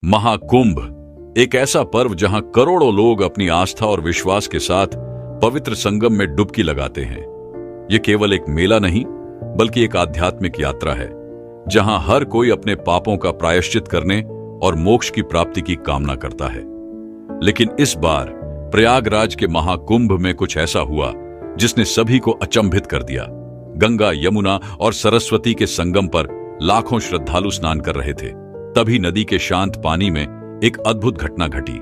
महाकुंभ एक ऐसा पर्व जहां करोड़ों लोग अपनी आस्था और विश्वास के साथ पवित्र संगम में डुबकी लगाते हैं। यह केवल एक मेला नहीं, बल्कि एक आध्यात्मिक यात्रा है जहां हर कोई अपने पापों का प्रायश्चित करने और मोक्ष की प्राप्ति की कामना करता है। लेकिन इस बार प्रयागराज के महाकुंभ में कुछ ऐसा हुआ जिसने सभी को अचंभित कर दिया। गंगा, यमुना और सरस्वती के संगम पर लाखों श्रद्धालु स्नान कर रहे थे। तभी नदी के शांत पानी में एक अद्भुत घटना घटी।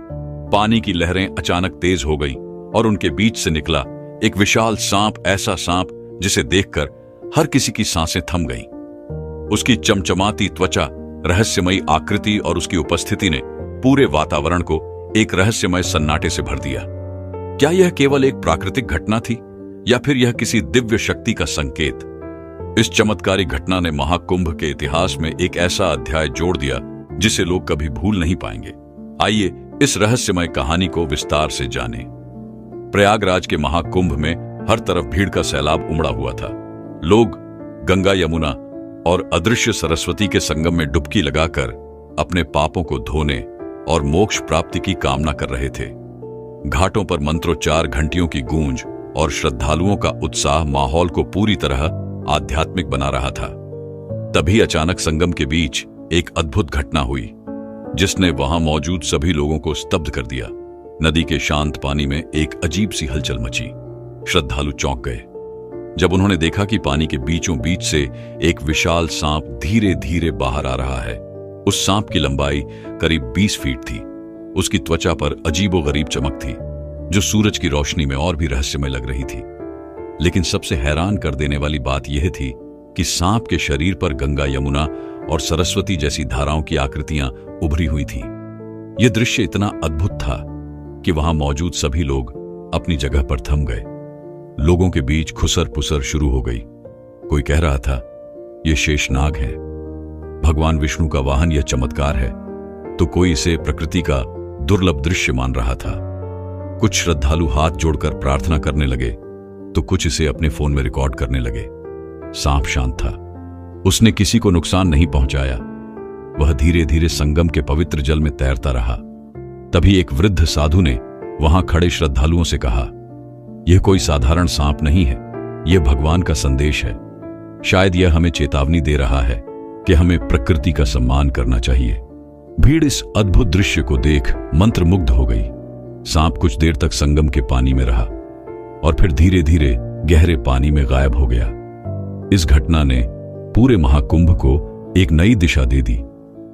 पानी की लहरें अचानक तेज हो गईं और उनके बीच से निकला एक विशाल सांप, ऐसा सांप जिसे देखकर हर किसी की सांसें थम गईं। उसकी चमचमाती त्वचा, रहस्यमयी आकृति और उसकी उपस्थिति ने पूरे वातावरण को एक रहस्यमय सन्नाटे से भर दिया। क्या यह केवल एक प्राकृतिक घटना थी या फिर यह किसी दिव्य शक्ति का संकेत? इस चमत्कारी घटना ने महाकुंभ के इतिहास में एक ऐसा अध्याय जोड़ दिया जिसे लोग कभी भूल नहीं पाएंगे। आइए इस रहस्यमय कहानी को विस्तार से जानें। प्रयागराज के महाकुंभ में हर तरफ भीड़ का सैलाब उमड़ा हुआ था। लोग गंगा, यमुना और अदृश्य सरस्वती के संगम में डुबकी लगाकर अपने पापों को धोने और मोक्ष प्राप्ति की कामना कर रहे थे। घाटों पर मंत्रोच्चार, घंटियों की गूंज और श्रद्धालुओं का उत्साह माहौल को पूरी तरह आध्यात्मिक बना रहा था। तभी अचानक संगम के बीच एक अद्भुत घटना हुई जिसने वहां मौजूद सभी लोगों को स्तब्ध कर दिया। नदी के शांत पानी में एक अजीब सी हलचल मची। श्रद्धालु चौंक गए जब उन्होंने देखा कि पानी के बीचों बीच से एक विशाल सांप धीरे धीरे बाहर आ रहा है। उस सांप की लंबाई करीब 20 फीट थी। उसकी त्वचा पर अजीबोगरीब चमक थी जो सूरज की रोशनी में और भी रहस्यमय लग रही थी। लेकिन सबसे हैरान कर देने वाली बात यह थी कि सांप के शरीर पर गंगा, यमुना और सरस्वती जैसी धाराओं की आकृतियां उभरी हुई थीं। यह दृश्य इतना अद्भुत था कि वहां मौजूद सभी लोग अपनी जगह पर थम गए। लोगों के बीच खुसर पुसर शुरू हो गई। कोई कह रहा था यह शेषनाग है, भगवान विष्णु का वाहन, यह चमत्कार है, तो कोई इसे प्रकृति का दुर्लभ दृश्य मान रहा था। कुछ श्रद्धालु हाथ जोड़कर प्रार्थना करने लगे तो कुछ इसे अपने फोन में रिकॉर्ड करने लगे। सांप शांत था, उसने किसी को नुकसान नहीं पहुंचाया। वह धीरे धीरे संगम के पवित्र जल में तैरता रहा। तभी एक वृद्ध साधु ने वहां खड़े श्रद्धालुओं से कहा, यह कोई साधारण सांप नहीं है, यह भगवान का संदेश है। शायद यह हमें चेतावनी दे रहा है कि हमें प्रकृति का सम्मान करना चाहिए। भीड़ इस अद्भुत दृश्य को देख मंत्रमुग्ध हो गई। सांप कुछ देर तक संगम के पानी में रहा और फिर धीरे धीरे गहरे पानी में गायब हो गया। इस घटना ने पूरे महाकुंभ को एक नई दिशा दे दी।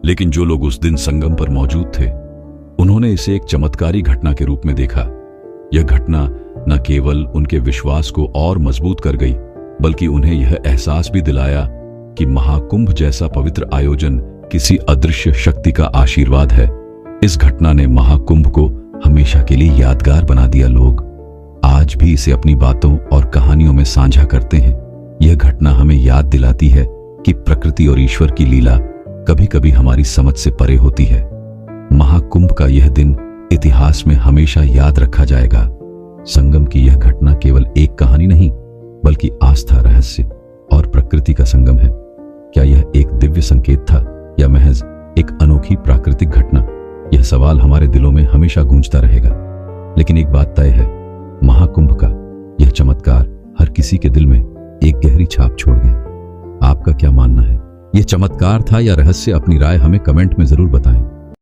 लेकिन जो लोग उस दिन संगम पर मौजूद थे, उन्होंने इसे एक चमत्कारी घटना के रूप में देखा। यह घटना न केवल उनके विश्वास को और मजबूत कर गई, बल्कि उन्हें यह एहसास भी दिलाया कि महाकुंभ जैसा पवित्र आयोजन किसी अदृश्य शक्ति का आशीर्वाद है। इस घटना ने महाकुंभ को हमेशा के लिए यादगार बना दिया। लोग आज भी इसे अपनी बातों और कहानियों में साझा करते हैं। यह घटना हमें याद दिलाती है कि प्रकृति और ईश्वर की लीला कभी कभी हमारी समझ से परे होती है। महाकुंभ का यह दिन इतिहास में हमेशा याद रखा जाएगा। संगम की यह घटना केवल एक कहानी नहीं, बल्कि आस्था, रहस्य और प्रकृति का संगम है। क्या यह एक दिव्य संकेत था या महज एक अनोखी प्राकृतिक घटना? यह सवाल हमारे दिलों में हमेशा गूंजता रहेगा। लेकिन एक बात तय है, महाकुंभ का यह चमत्कार हर किसी के दिल में एक गहरी छाप छोड़ गया। आपका क्या मानना है? यह चमत्कार था या रहस्य? अपनी राय हमें कमेंट में जरूर बताएं।